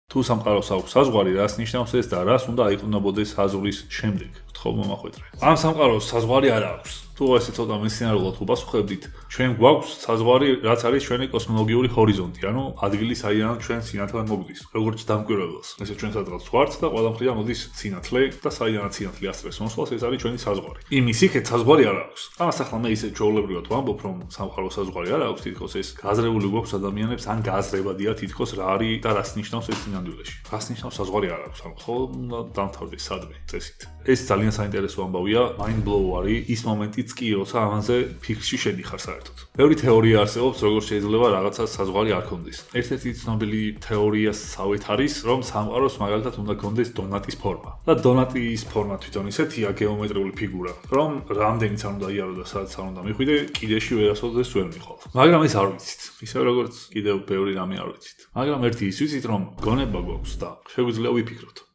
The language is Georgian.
თუ სამყაროს აქვს საზღვარი, რას ნიშნავს ეს და რას უნდა აიყვნებოდეს საზღვრის შემდეგ? გთხოვ მომახვედრე. ამ სამყაროს საზღვარი არ აქვს. თუ ესე ცოტა მეცნიერულად ვპასუხებდით, ჩვენ გვაქვს საზღვარი, რაც არის ჩვენი კოსმოლოგიური ჰორიზონტი, ანუ ადგილი საიდანაც ჩვენ სინათლე მოგვდის, როგორც დამკვირვებელს. ესე ჩვენ სადღაც ვართ და ყველა მხრიდან მოდის სინათლე და საიდანაც სინათლე ასწრებს მოსვლას, ეს არის ჩვენი საზღვარი. იმის იქეთ საზღვარი არ აქვს. ამას ახლა მე ისე ჩვეულებრივად ვამბობ, რომ სამყაროს საზღვარი არ აქვს, თითქოს ეს გაზრებული გვაქვს ადამიანებს, ან გაზრებადია თითქოს რა არის და რას ნიშნავს ეს სინამდვილეში. რას ნიშნავს საზღვარი არ აქვს, ანუ ხო დამთავრდეს სადმე წესით. ეს ძალიან საინტერესო ამბავია, mind blow-არი ის მომენტიც კი, როცა ამაზე ფიქრში შედიხარ საერთოდ. ბევრი თეორია არსებობს, როგორ შეიძლება რაღაცას საზღვარი არ ქონდეს. ერთ-ერთი ცნობილი თეორია სავეთ არის, რომ სამყაროს მაგალითად უნდა ქონდეს დონატის ფორმა. და დონატის ფორმა თვითონ ისეთია გეომეტრიული ფიგურა, რომ რამდენიც არ უნდა იარო და სადაც არ უნდა მიხვიდე, კიდეში ვერასოდეს ვერ მიხვალ. მაგრამ ეს არ ვიცით. ისე როგორც კიდევ ბევრი რამე არ ვიცით. მაგრამ ერთი ის ვიცით, რომ გონება გვაქვს და შეგვიძლია ვიფიქროთ.